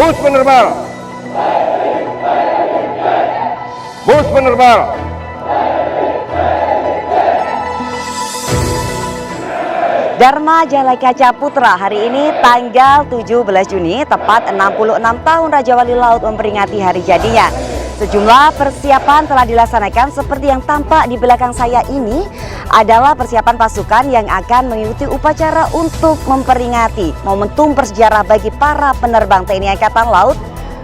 Bus penerbal. Bus penerbal. Dharma Jalai Kaca Putra hari ini tanggal 17 Juni tepat 66 tahun Raja Wali Laut memperingati hari jadinya. Sejumlah persiapan telah dilaksanakan seperti yang tampak di belakang saya ini adalah persiapan pasukan yang akan mengikuti upacara untuk memperingati momentum bersejarah bagi para penerbang TNI Angkatan Laut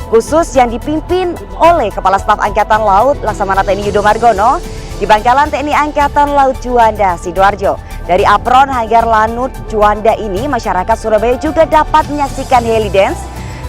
khusus yang dipimpin oleh Kepala Staf Angkatan Laut Laksamana TNI Yudo Margono di Pangkalan TNI Angkatan Laut Juanda, Sidoarjo. Dari apron Hanggar Lanut Juanda ini, masyarakat Surabaya juga dapat menyaksikan heli dance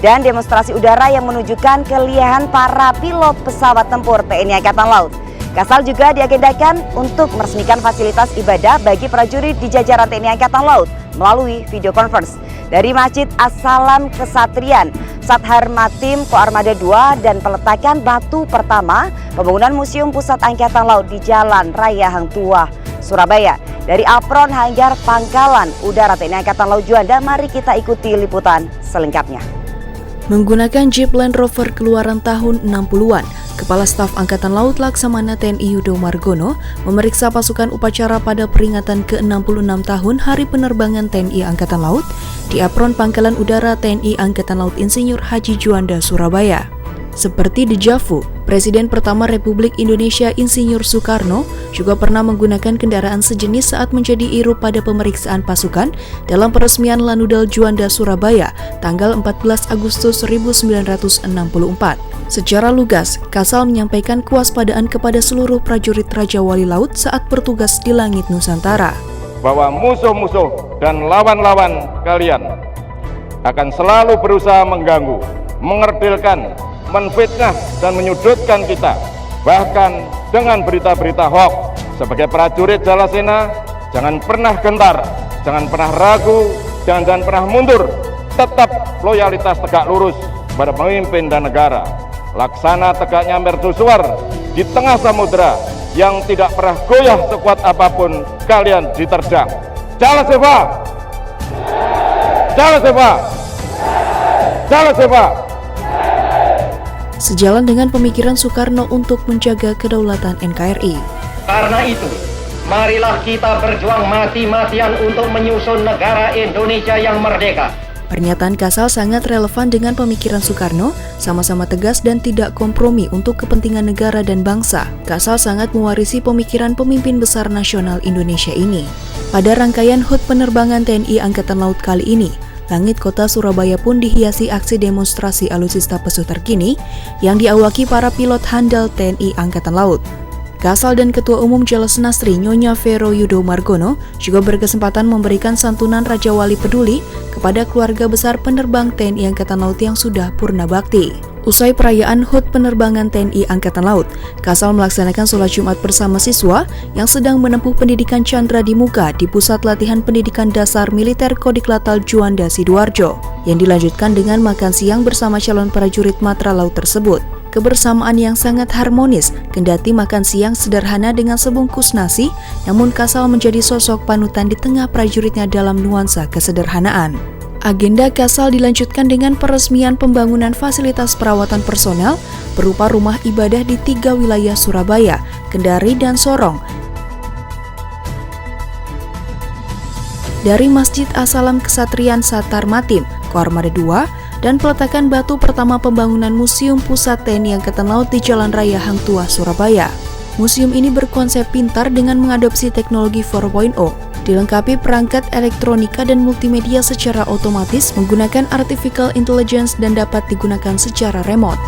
dan demonstrasi udara yang menunjukkan kelihayan para pilot pesawat tempur TNI Angkatan Laut. Kasal juga diagendakan untuk meresmikan fasilitas ibadah bagi prajurit di jajaran TNI Angkatan Laut melalui video conference dari Masjid As-Salam Kesatrian, Sathar Matim Koarmada 2 dan peletakan batu pertama pembangunan Museum Pusat Angkatan Laut di Jalan Raya Hang Tuah, Surabaya. Dari apron Hanggar Pangkalan Udara TNI Angkatan Laut Juanda, mari kita ikuti liputan selengkapnya. Menggunakan Jeep Land Rover keluaran tahun 60-an, Kepala Staf Angkatan Laut Laksamana TNI Yudo Margono memeriksa pasukan upacara pada peringatan ke-66 tahun Hari Penerbangan TNI Angkatan Laut di apron Pangkalan Udara TNI Angkatan Laut Insinyur Haji Juanda, Surabaya. Seperti dejavu, Presiden pertama Republik Indonesia Insinyur Soekarno juga pernah menggunakan kendaraan sejenis saat menjadi irup pada pemeriksaan pasukan dalam peresmian Lanudal Juanda, Surabaya, tanggal 14 Agustus 1964. Secara lugas, Kasal menyampaikan kewaspadaan kepada seluruh prajurit Raja Wali Laut saat bertugas di langit Nusantara. Bahwa musuh-musuh dan lawan-lawan kalian akan selalu berusaha mengganggu, mengerdilkan, menfitnah dan menyudutkan kita, bahkan dengan berita-berita hoax. Sebagai prajurit Jalasena, jangan pernah gentar, jangan pernah ragu, jangan pernah mundur, tetap loyalitas tegak lurus pada pemimpin dan negara. Laksana tegaknya mercusuar di tengah samudera yang tidak pernah goyah sekuat apapun kalian diterjang. Jalasena, Jalasena, Jalasena. Sejalan dengan pemikiran Soekarno untuk menjaga kedaulatan NKRI. Karena itu, marilah kita berjuang mati-matian untuk menyusun negara Indonesia yang merdeka. Pernyataan Kasal sangat relevan dengan pemikiran Soekarno, sama-sama tegas dan tidak kompromi untuk kepentingan negara dan bangsa. Kasal sangat mewarisi pemikiran pemimpin besar nasional Indonesia ini. Pada rangkaian HUT penerbangan TNI Angkatan Laut kali ini, langit kota Surabaya pun dihiasi aksi demonstrasi alutsista pesuh terkini yang diawaki para pilot handal TNI Angkatan Laut. Kasal dan Ketua Umum Jalasnastri Nyonya Vero Yudo Margono juga berkesempatan memberikan santunan Raja Wali Peduli kepada keluarga besar penerbang TNI Angkatan Laut yang sudah purna bakti. Usai perayaan HUT penerbangan TNI Angkatan Laut, Kasal melaksanakan sholat Jumat bersama siswa yang sedang menempuh pendidikan Chandra di Muka di Pusat Latihan Pendidikan Dasar Militer Kodiklatal Juanda, Sidoarjo, yang dilanjutkan dengan makan siang bersama calon prajurit Matra Laut tersebut. Kebersamaan yang sangat harmonis, kendati makan siang sederhana dengan sebungkus nasi, namun Kasal menjadi sosok panutan di tengah prajuritnya dalam nuansa kesederhanaan. Agenda Kasal dilanjutkan dengan peresmian pembangunan fasilitas perawatan personel berupa rumah ibadah di 3 wilayah Surabaya, Kendari, dan Sorong. Dari Masjid As-Salam Kesatrian Sathar Matim, Koarmada 2, dan peletakan batu pertama pembangunan Museum Pusat TNI Angkatan Laut di Jalan Raya Hang Tuah, Surabaya. Museum ini berkonsep pintar dengan mengadopsi teknologi 4.0, dilengkapi perangkat elektronika dan multimedia secara otomatis menggunakan artificial intelligence dan dapat digunakan secara remote.